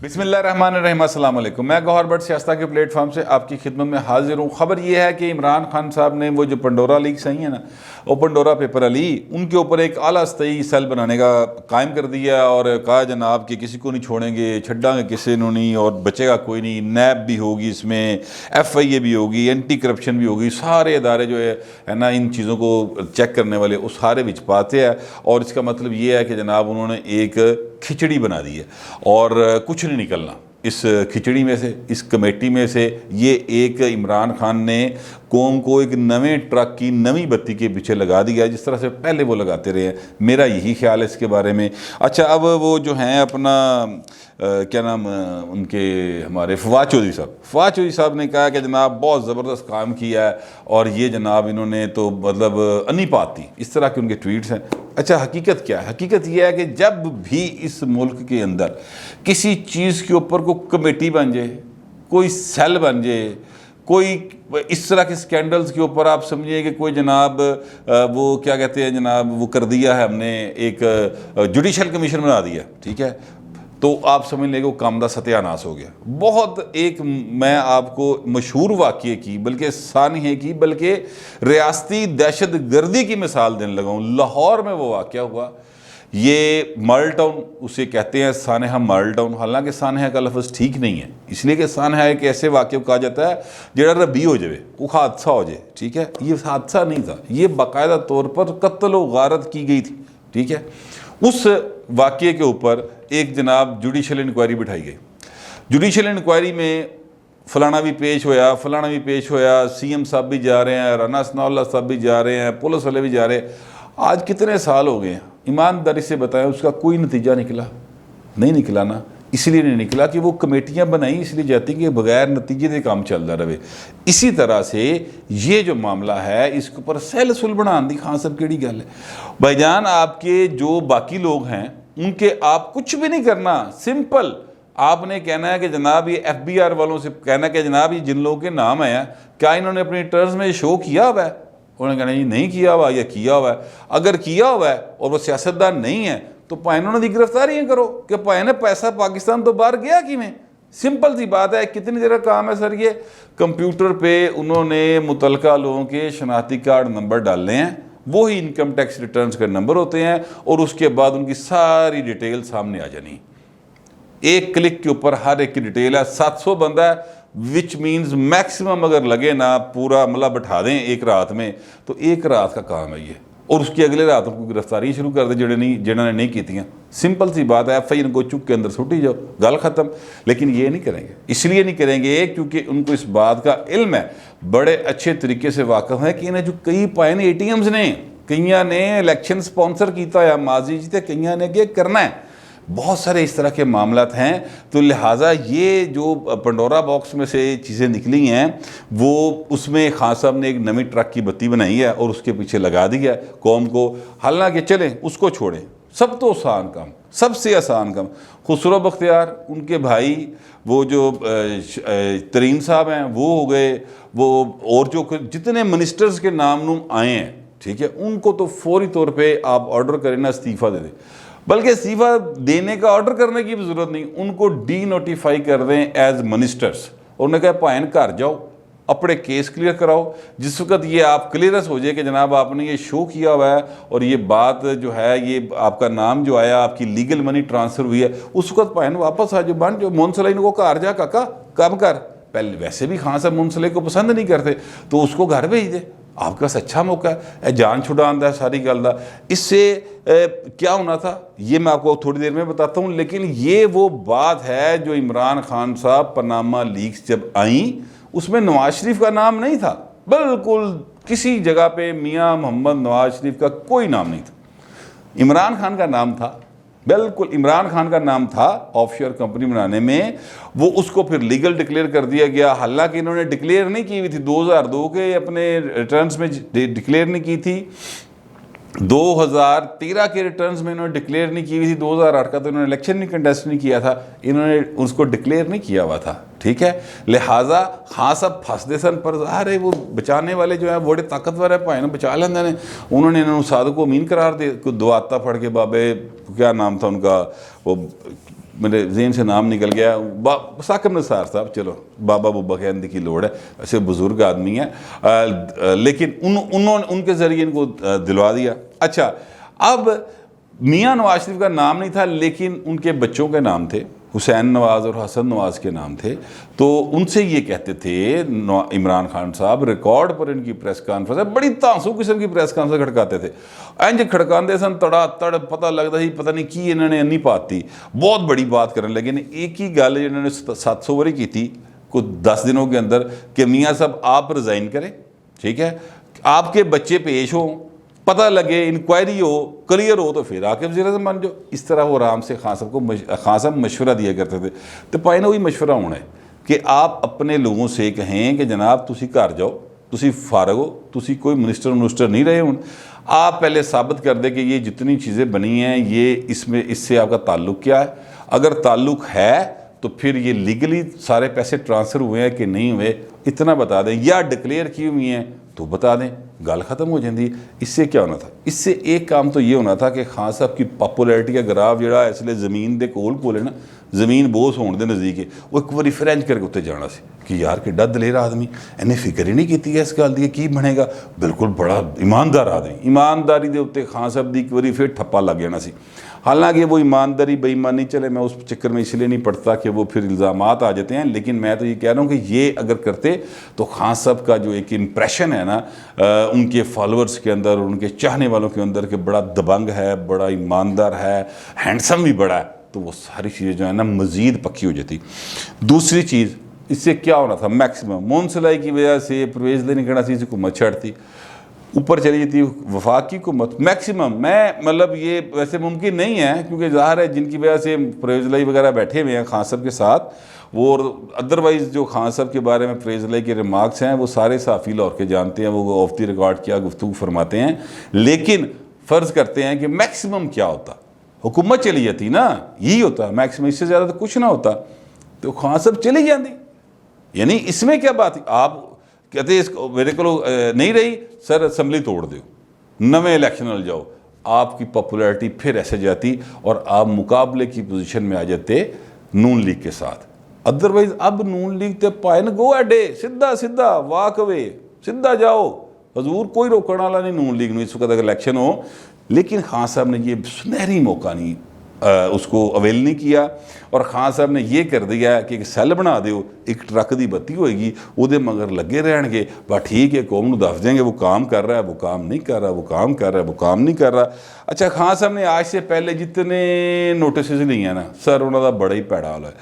बिस्मिल्लाहिर्रहमानिर्रहीम, अस्सलाम वालेकुम। मैं गौहर भट्ट सियासत के प्लेटफॉर्म से आपकी खिदमत में हाजिर हूँ। ख़बर यह है कि इमरान खान साहब ने वो जो पंडोरा लीक्स आई है ना, वो पंडोरा पेपर अली, उनके ऊपर एक आला स्तई सेल बनाने का कायम कर दिया और कहा जनाब कि किसी को नहीं छोड़ेंगे, छड्डांगे किसी को नहीं और बचेगा कोई नहीं। नैब भी होगी, इसमें FIA भी होगी, एंटी करप्शन भी होगी, सारे इदारे जो है ना इन चीज़ों को चेक करने वाले उस सारे विच पाते हैं। और इसका मतलब ये है कि जनाब उन्होंने एक खिचड़ी बना दी है और कुछ नहीं निकलना इस खिचड़ी में से, इस कमेटी में से। ये एक इमरान खान ने कौम को एक नए ट्रक की नई बत्ती के पीछे लगा दिया है, जिस तरह से पहले वो लगाते रहे हैं। मेरा यही ख्याल है इसके बारे में। अच्छा, अब वो जो हैं अपना क्या नाम उनके, हमारे फवाद चौधरी साहब ने कहा कि जनाब बहुत ज़बरदस्त काम किया है और ये जनाब इन्होंने तो मतलब अनीपात थी, इस तरह के उनके ट्वीट्स हैं। अच्छा, हकीकत क्या है? हकीकत यह है कि जब भी इस मुल्क के अंदर किसी चीज़ के ऊपर कोई कमेटी बन जाए, कोई सेल बन जाए, कोई इस तरह के स्कैंडल्स के ऊपर आप समझिए कि कोई जनाब वो क्या कहते हैं जनाब, वो कर दिया है हमने, एक जुडिशल कमीशन बना दिया, ठीक है, तो आप समझ लेंगे वो काम का सत्यानाश हो गया। बहुत एक मैं आपको मशहूर वाक़ये की, बल्कि सानहे की, बल्कि रियासती दहशत गर्दी की मिसाल देने लगा हूँ। लाहौर में वो वाक़या हुआ, ये मॉडल टाउन उसे कहते हैं, सानहा मॉडल टाउन। हालांकि सानहा का लफ्ज़ ठीक नहीं है, इसलिए कि सानहा एक ऐसे वाक़े को कहा जाता है जरा रबी हो जाए, वो हादसा हो जाए, ठीक है। ये हादसा नहीं था, ये बाकायदा तौर पर कत्ल व गारत की गई थी, ठीक है। उस वाक़ये के ऊपर एक जनाब जुडिशल इंक्वायरी बिठाई गई। जुडिशल इंक्वायरी में फलाना भी पेश होया, फलाना भी पेश होया, CM साहब भी जा रहे हैं, राना सनाउल्लाह साहब भी जा रहे हैं, पुलिस वाले भी जा रहे हैं। आज कितने साल हो गए हैं, ईमानदारी से बताएं, उसका कोई नतीजा निकला नहीं? निकला ना, इसलिए नहीं निकला कि वो कमेटियां बनाई इसलिए जाती कि बगैर नतीजे के काम चलता रहे। इसी तरह से ये जो मामला है, इसके ऊपर सेल सुल बनाने दी खान साहब केड़ी गल है भाईजान। आपके जो बाकी लोग हैं उनके आप कुछ भी नहीं करना, सिंपल आपने कहना है कि जनाब ये FBR वालों से कहना कि जनाब ये जिन लोगों के नाम आए हैं, क्या इन्होंने अपनी रिटर्न्स में शो किया हुआ है? उन्होंने कहना जी नहीं किया हुआ या किया हुआ है। अगर किया हुआ है और वो सियासतदान नहीं है तो भाई उन्होंने गिरफ्तारियाँ करो कि भाई ने पैसा पाकिस्तान तो बाहर गया कि में। सिंपल सी बात है। कितनी देर का काम है सर? ये कंप्यूटर पे उन्होंने मुतलका लोगों के शनाख्ती कार्ड नंबर डालने हैं, वो ही इनकम टैक्स रिटर्न्स के नंबर होते हैं और उसके बाद उनकी सारी डिटेल सामने आ जानी। एक क्लिक के ऊपर हर एक की डिटेल है। 700 बंदा है, विच मीन्स मैक्सिमम अगर लगे ना पूरा मतलब बैठा दें एक रात में, तो एक रात का काम है ये। और उसकी अगले रात उनको गिरफ्तारी शुरू कर दे जिन्होंने नहीं की थी। सिंपल सी बात है, FI इनको चुप के अंदर सुटी जाओ, गल ख़त्म। लेकिन ये नहीं करेंगे, इसलिए नहीं करेंगे क्योंकि उनको इस बात का इल्म है, बड़े अच्छे तरीके से वाकफ है कि इन्हें जो कई पाए ने ATMs ने, कईयां ने इलेक्शन स्पॉन्सर किया है माजी जी, कईयां ने अगे करना है। बहुत सारे इस तरह के मामलात हैं। तो लिहाजा ये जो पंडोरा बॉक्स में से चीज़ें निकली हैं, वो उसमें खान साहब ने एक नई ट्रक की बत्ती बनाई है और उसके पीछे लगा दी है कौम को। हालांकि चलें उसको छोड़ें, सब तो आसान काम, सबसे आसान काम खुसरो बख्तियार, उनके भाई वो जो तरीन साहब हैं वो हो गए, वो और जो जितने मिनिस्टर्स के नाम नूम आए हैं, ठीक है, उनको तो फौरी तौर पर आप ऑर्डर करें ना, इस्तीफ़ा दे दें। बल्कि इस्तीफ़ा देने का ऑर्डर करने की भी ज़रूरत नहीं, उनको डी-नोटिफाई कर दें एज मिनिस्टर्स। उन्होंने कहा भाइन घर जाओ, अपने केस क्लियर कराओ। जिस वक्त ये आप क्लियरेंस हो जाए कि जनाब आपने ये शो किया हुआ है और ये बात जो है, ये आपका नाम जो आया, आपकी लीगल मनी ट्रांसफ़र हुई है, उस वक्त भाइन वापस आ जाओ। बन जो मुंसलिन को घर जा काका काम कर। पहले वैसे भी खान साहब मुंसलिक को पसंद नहीं करते, तो उसको घर भेज दे। आपके पास अच्छा मौका है, जान छुड़ान दा सारी गल दा। इससे क्या होना था ये मैं आपको थोड़ी देर में बताता हूँ। लेकिन ये वो बात है जो इमरान खान साहब पनामा लीक्स जब आई, उसमें नवाज शरीफ का नाम नहीं था, बिल्कुल किसी जगह पे मियाँ मोहम्मद नवाज शरीफ का कोई नाम नहीं था, इमरान खान का नाम था। बिल्कुल इमरान खान का नाम था। ऑफशोर कंपनी बनाने में वो उसको फिर लीगल डिक्लेयर कर दिया गया। हालांकि इन्होंने डिक्लेयर नहीं की हुई थी, 2002 के अपने रिटर्न्स में डिक्लेयर नहीं की थी, 2013 के रिटर्न्स में इन्होंने डिक्लेयर नहीं की हुई थी, 2008 का तो इन्होंने इलेक्शन नहीं कंटेस्ट नहीं किया था, इन्होंने उसको डिक्लेयर नहीं किया हुआ था, ठीक है। लिहाजा हाँ सब फंसदे सन, पर ज़ाहिर है वो बचाने वाले जो है बड़े ताकतवर है, भाई ने बचा लेंदे ने। उन्होंने इन्होंने साधु को अमीन करार दे, दुआता फड़ के बाबे क्या नाम था उनका, वो मेरे जहन से नाम निकल गया, साकिब निसार साहब, चलो बाबा बुब्बा कहने की लोड़ है, ऐसे बुज़ुर्ग आदमी है, लेकिन उन्होंने उनके ज़रिए इनको दिलवा दिया। अच्छा, अब मियाँ नवाज शरीफ का नाम नहीं था, लेकिन उनके बच्चों के नाम थे, हुसैन नवाज़ और हसन नवाज़ के नाम थे। तो उनसे ये कहते थे इमरान खान साहब, रिकॉर्ड पर इनकी प्रेस कॉन्फ्रेंस है, बड़ी तांसू किस्म की प्रेस कॉन्फ्रेंस खड़काते थे, इंज खड़काते सन तड़ा तड़, पता लगता ही पता नहीं की इन्होंने नहीं पाती, बहुत बड़ी बात करने लगे ने। एक ही गल इन्होंने 700 वारी की थी कुछ 10 दिनों के अंदर कि मियाँ साहब आप रिज़ाइन करें, ठीक है, आपके बच्चे पेश हों, पता लगे, इंक्वायरी हो, क्लियर हो, तो फिर आके वज़ीर आज़म बन जाओ। इस तरह वो आराम से खान साहब मशवरा दिया करते थे। तो पाए ना वही मशवरा होना है कि आप अपने लोगों से कहें कि जनाब तुसी घर जाओ, तुसी फारग हो, तुसी कोई मिनिस्टर नहीं रहे हूँ, आप पहले साबित कर दे कि ये जितनी चीज़ें बनी हैं ये इससे आपका ताल्लुक़ क्या है। अगर ताल्लुक़ है तो फिर ये लीगली सारे पैसे ट्रांसफ़र हुए हैं कि नहीं हुए, इतना बता दें, या डिक्लेयर की हुई हैं तो बता दें, गल ख़त्म हो जाती। इससे क्या होना था? इससे एक काम तो ये होना था कि खान साहब की पॉपुलैरिटी का ग्राफ जो इसलिए ज़मीन के कोल है ना, ज़मीन बोझ होने के नज़दीक है, वो एक बार फ्रेंच करके उत्ते जाना सी कि यार कि दलेर आदमी, इन्हें फिक्र ही नहीं की इस गल की की बनेगा, बिल्कुल बड़ा ईमानदार आदमी, ईमानदारी के उत्ते खान साहब की एक बार फिर ठप्पा लग जाना सी। हालांकि वो ईमानदारी बेईमानी, चले मैं उस चक्कर में इसलिए नहीं पढ़ता कि वो फिर इल्ज़ामात आ जाते हैं, लेकिन मैं तो ये कह रहा हूँ कि ये अगर करते तो खान साहब का जो एक इम्प्रेशन है ना उनके फॉलोअर्स के अंदर, उनके चाहने वालों के अंदर, कि बड़ा दबंग है, बड़ा ईमानदार है, हैंडसम भी बड़ा है, तो वो सारी चीज़ें जो है ना मज़ीद पक्की हो जाती। दूसरी चीज़, इससे क्या होना था, मैक्सिमम मोहन सलाई की वजह से परवेज़ लेने कहना सी हुकूमत छड़ती, ऊपर चली जाती वफाक की हुकूमत, मैक्सिमम। मैं मतलब ये वैसे मुमकिन नहीं है, क्योंकि ज़ाहिर है जिनकी वजह से परवेज़ लाई वगैरह बैठे हुए हैं खान साहब के साथ, वो अदरवाइज़ जो खान साहब के बारे में परवेज़ लाई के रिमार्क्स हैं वो सारे सहाफ़ी लाहौर के जानते हैं, वो ऑफ द रिकॉर्ड क्या गुफ्तगू फरमाते हैं। लेकिन फ़र्ज़ करते हैं कि मैक्सिमम क्या होता, हुकूमत चली जाती ना, यही होता मैक्सिमम, इससे ज़्यादा तो कुछ ना होता, तो खान साहब चली जाती। यानी इसमें क्या बात, आप कहते इसको मेरे को नहीं रही सर, असम्बली तोड़ दो, नवे इलेक्शन में जाओ, आपकी पॉपुलैरिटी फिर ऐसे जाती और आप मुकाबले की पोजीशन में आ जाते नून लीग के साथ। अदरवाइज अब नून लीग ते पाइन गो एडे, सीधा सीधा वाक वे, सीधा जाओ हजूर, कोई रोकने वाला नहीं नून लीग में इस वक्त अगर इलेक्शन हो। लेकिन खान साहब ने ये सुनहरी मौका नहीं उसको अवेल नहीं किया, और खान साहब ने यह कर दिया कि एक सैल बना दो, एक ट्रक की बत्ती होएगी, वो मगर लगे रहनगे, बस ठीक है कौम को दस देंगे वो काम कर रहा है, वो काम नहीं कर रहा, वो काम कर रहा है, वो काम नहीं कर रहा। अच्छा, खान साहब ने आज से पहले जितने नोटिस लिए हैं ना सर, उन्होंने बड़ा ही पैड़ा हाल है।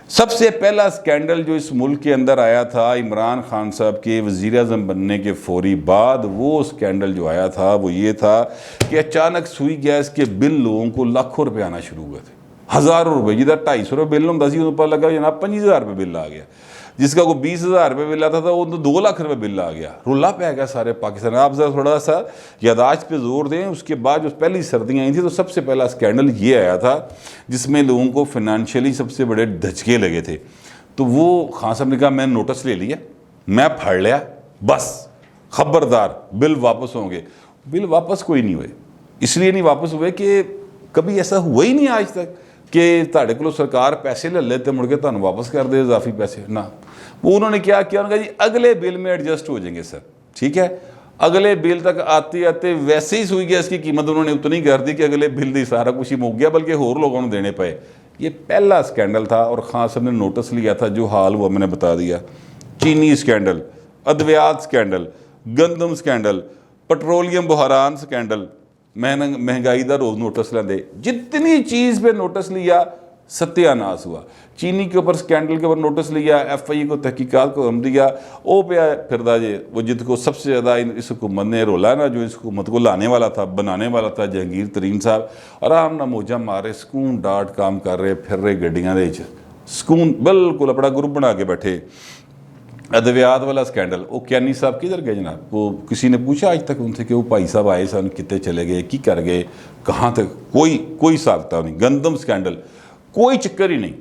सबसे पहला स्कैंडल जो इस मुल्क के अंदर आया था इमरान खान साहब के वज़ीर आज़म बनने के फौरी बाद, वो स्कैंडल जो आया था वो ये था कि अचानक सुई गैस के बिल लोगों को लाखों रुपये आना शुरू हुए थे, हज़ारों रुपये, जिधर 250 रुपये बिल होता सी पता लगा जनाब 25,000 रुपये बिल आ गया, जिसका कोई 20,000 रुपये बिल आता था वो तो 2 लाख रुपये बिल आ गया, रुला पै गया सारे पाकिस्तान। आप जरा थोड़ा सा यादाश्त पे जोर दें। उसके बाद जो पहली सर्दियाँ आई थी तो सबसे पहला स्कैंडल ये आया था जिसमें लोगों को फिनंशियली सबसे बड़े धचके लगे थे। तो वो खान साहब ने कहा मैं नोटिस ले लिया, मैं फाड़ लिया, बस खबरदार बिल वापस होंगे। बिल वापस कोई नहीं हुए, इसलिए नहीं वापस हुए कि कभी ऐसा हुआ ही नहीं आज तक कि ਤੁਹਾਡੇ ਕੋਲੋਂ सरकार पैसे ले ले तो मुड़ के ਤੁਹਾਨੂੰ वापस कर दे इजाफी पैसे ना। वो उन्होंने क्या किया, उन्होंने कहा जी अगले बिल में एडजस्ट हो जाएंगे सर, ठीक है। अगले बिल तक आते आते वैसे ही सुई गैस की कीमत उन्होंने उतनी कर दी कि अगले बिल दी सारा कुछ ही मुक गया, बल्कि होर लोगों को देने पे। ये पहला स्कैंडल था और खान साहब ने नोटिस लिया था, जो हाल हुआ मैंने बता दिया। चीनी स्कैंडल, अद्वियात स्कैंडल, गंदम स्कैंडल, पेट्रोलियम बहरान स्कैंडल, महंगाई का रोज़ नोटिस लेंदे, जितनी चीज़ पे नोटिस लिया सत्यानाश हुआ। चीनी के ऊपर स्कैंडल के ऊपर नोटिस लिया, FI को तहकीकात को हम दिया, वो पे फिर जे वो जिसको सबसे ज़्यादा इस हुकूमत ने रोला ना, जो इस हुकूमत को लाने वाला था, बनाने वाला था, जहांगीर तरीन साहब, आराम ना मौजा मारे, सुकून डाट काम कर रहे, फिर रहे गड्डियां दे सुकून, बिल्कुल अपना ग्रुप बना के बैठे। अद्वियात वाला स्कैंडल, वो क्यानी साहब किधर गए जनाब? वो किसी ने पूछा आज तक उनसे कि वो भाई साहब आए सन, कितने चले गए, की कर गए, कहाँ तक, कोई हिसाब किताब नहीं। गंदम स्कैंडल, कोई चक्कर ही नहीं,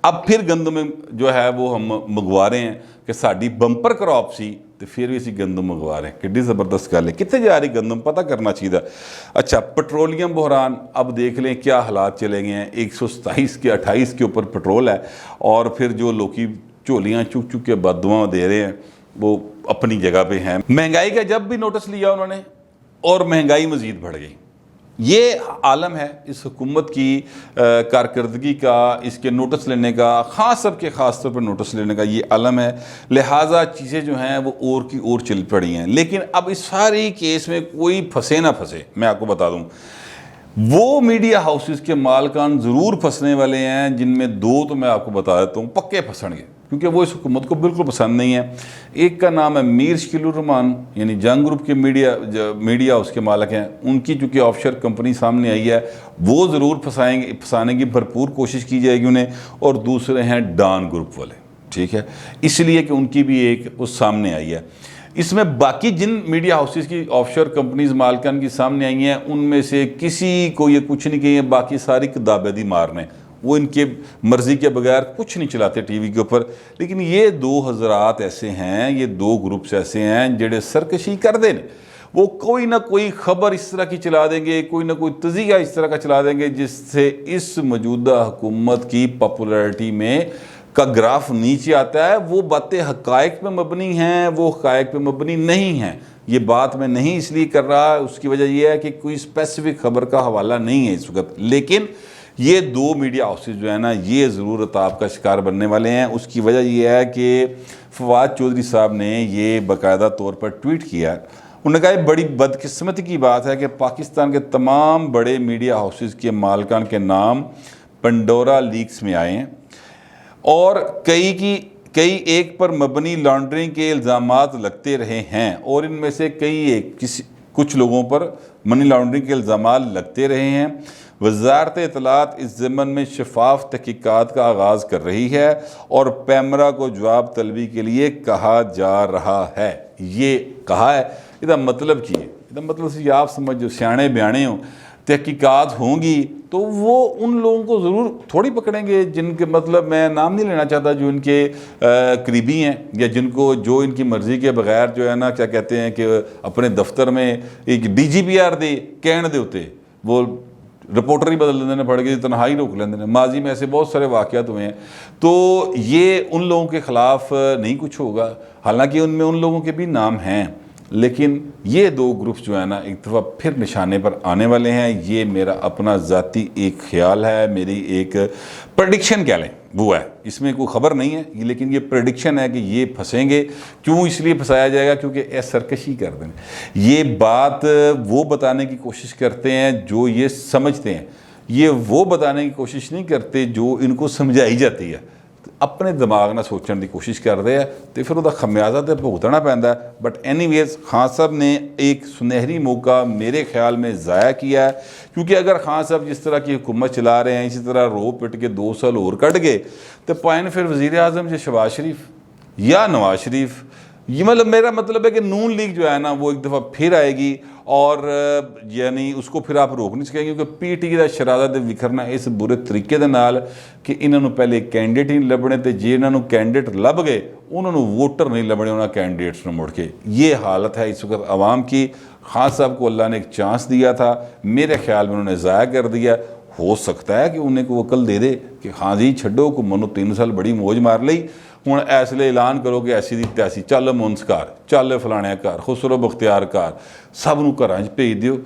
अब फिर गंदम जो है वो हम मंगवा रहे हैं कि साड़ी बंपर क्रॉप सी तो फिर भी असी गंदम मंगवा रहे हैं। कितनी ज़बरदस्त गल है, कितने जा रही गंदम पता करना चाहिए। अच्छा, पेट्रोलियम बहरान, अब देख लें क्या हालात चले गए हैं। 127 के 28 के ऊपर पेट्रोल है और फिर जो लोग झोलियाँ चुक चुक के बददुआं दे रहे हैं वो अपनी जगह पे हैं। महंगाई का जब भी नोटिस लिया उन्होंने और महंगाई मज़ीद बढ़ गई। ये आलम है इस हुकूमत की कारकर्दगी का, इसके नोटिस लेने का, ख़ास सबके ख़ास तौर पर नोटिस लेने का ये आलम है। लिहाजा चीज़ें जो हैं वो और की और चल पड़ी हैं। लेकिन अब इस सारी केस में कोई फंसे ना फंसे, मैं आपको बता दूं, वो मीडिया हाउसेस के मालकान ज़रूर फंसने वाले हैं, जिनमें दो तो मैं आपको बता देता हूँ पक्के फंसणगे, क्योंकि वो इस हुकूमत को बिल्कुल पसंद नहीं है। एक का नाम है मीर शकीलुर रहमान, यानी जंग ग्रुप के मीडिया हाउस के मालिक हैं। उनकी चूँकि ऑफशोर कंपनी सामने आई है, वो ज़रूर फंसाने की भरपूर कोशिश की जाएगी उन्हें। और दूसरे हैं डान ग्रुप वाले, ठीक है, इसलिए कि उनकी भी एक उस सामने आई है। इसमें बाकी जिन मीडिया हाउसेस की ऑफशोर कंपनीज मालकान की सामने आई हैं, उनमें से किसी को ये कुछ नहीं कही है, बाकी सारी दाबेदी मारने, वो इनके मर्ज़ी के बगैर कुछ नहीं चलाते टीवी के ऊपर। लेकिन ये दो हजरात ऐसे हैं, ये दो ग्रुप्स ऐसे हैं जेड़े सरकशी कर दें। वो कोई ना कोई ख़बर इस तरह की चला देंगे, कोई ना कोई तज़िया इस तरह का चला देंगे जिससे इस मौजूदा हुकूमत की पॉपुलैरिटी में का ग्राफ नीचे आता है। वो बातें हक़ाइक़ पे मबनी हैं, वो हक़ाइक़ पे मबनी नहीं हैं। ये बात मैं नहीं इसलिए कर रहा, उसकी वजह यह है कि कोई स्पेसिफिक ख़बर का हवाला नहीं है इस वक्त। लेकिन ये दो मीडिया हाउसेस जो है ना, ये ज़रूर अताब का शिकार बनने वाले हैं। उसकी वजह यह है कि फवाद चौधरी साहब ने ये बाकायदा तौर पर ट्वीट किया। उन्होंने कहा बड़ी बदकिस्मती की बात है कि पाकिस्तान के तमाम बड़े मीडिया हाउसेस के मालकान के नाम पंडोरा लीक्स में आए हैं और कई एक पर मबनी लॉन्ड्रिंग के इल्ज़ामात लगते रहे हैं, और इनमें से कुछ लोगों पर मनी लॉन्ड्रिंग के इल्ज़ामात लगते रहे हैं। वज़ारत इत्तलात इस ज़मन में शफाफ तहकीकात का आगाज़ कर रही है और पैमरा को जवाब तलबी के लिए कहा जा रहा है। ये कहा है, इसका मतलब की है, इसका मतलब से आप समझो, सियाने बयाने हो, तहकीकात होंगी तो वो उन लोगों को ज़रूर थोड़ी पकड़ेंगे जिनके, मतलब मैं नाम नहीं लेना चाहता, जो इनके करीबी हैं या जो इनकी मर्ज़ी के बगैर जो है ना, क्या कहते हैं कि अपने दफ्तर में एक DGPR दे कहने दे उत्ते वो रिपोर्टर ही बदल देने पड़ गए, तनहाई रोक लेंगे। माजी में ऐसे बहुत सारे वाक़यात हुए हैं। तो ये उन लोगों के ख़िलाफ़ नहीं कुछ होगा, हालांकि उनमें उन लोगों के भी नाम हैं। लेकिन ये दो ग्रुप्स जो है ना, एक दफ़ा फिर निशाने पर आने वाले हैं। ये मेरा अपना ज़ाती एक ख्याल है, मेरी एक प्रेडिक्शन कह लें वो है, इसमें कोई ख़बर नहीं है, लेकिन ये प्रेडिक्शन है कि ये फंसेंगे। क्यों इसलिए फंसाया जाएगा? क्योंकि ए सरकशी कर दें। ये बात वो बताने की कोशिश करते हैं जो ये समझते हैं, ये वो बताने की कोशिश नहीं करते जो इनको समझाई जाती है। अपने दिमाग ना सोचने की कोशिश करते हैं तो फिर उसका खमियाजा तो भुगतना पैंदा है। बट एनीवेज, खान साहब ने एक सुनहरी मौका मेरे ख्याल में ज़ाया किया है, क्योंकि अगर खान साहब जिस तरह की हुकूमत चला रहे हैं, इसी तरह रो पिट के 2 साल और कट गए तो पाइन फिर वज़ीर आज़म जो शहबाज शरीफ या नवाज शरीफ, ये मतलब मेरा मतलब है कि नून लीग जो है ना वो एक दफ़ा फिर आएगी और यानी उसको फिर आप रोक नहीं सकेंगे, क्योंकि PTI का शराधा विखरना इस बुरे तरीके दे नाल कि इन्होंने पहले कैंडिडेट ही नहीं लभने, तो जे इन्होंने कैंडिडेट लभ गए उन्होंने वोटर नहीं लभने उन्होंने कैंडिडेट्स ने मुड़ के। ये हालत है इस वक्त आवाम की। खान साहब को अल्लाह ने एक चांस दिया था, मेरे ख्याल में उन्होंने ज़ाया कर दिया। हो सकता है कि उन्हें को अकल दे दे कि हाँ जी छड्डो को मनो 3 साल बड़ी मौज मार ली, हुण ऐसले ऐलान करो कि ऐसी दी तैसी, चल मुंस घर, चल फलाने घर, खुसरो बख्तियार घर, सब नूं घरां च भेज दिओ,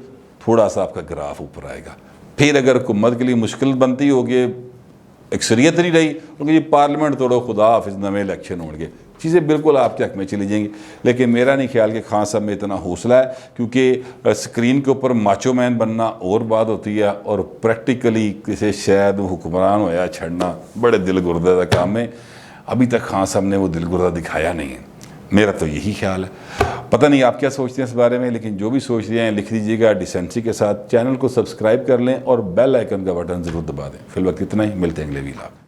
थोड़ा सा आपका ग्राफ ऊपर आएगा। फिर अगर हुकूमत के लिए मुश्किल बनती होगी, अक्सरियत नहीं रही, क्योंकि ये पार्लियामेंट तोड़ो, खुदा हाफिज़ नवे इलेक्शन होंगे, चीज़ें बिल्कुल आपके हक में चली जाएंगी। लेकिन मेरा नहीं ख्याल कि खान साहब में इतना हौसला है, क्योंकि स्क्रीन के ऊपर माचो मैन बनना और बात होती है और प्रैक्टिकली किसी शायद हुक्मरान होया छड़ना बड़े दिल गुर्दे का काम है। अभी तक खान साहब ने वो दिल गुर्दा दिखाया नहीं है, मेरा तो यही ख्याल है। पता नहीं आप क्या सोचते हैं इस बारे में, लेकिन जो भी सोच रहे हैं लिख दीजिएगा डिसेंसी के साथ। चैनल को सब्सक्राइब कर लें और बेल आइकन का बटन ज़रूर दबा दें। फिलहाल इतना ही, मिलते हैं अगले वीडियो।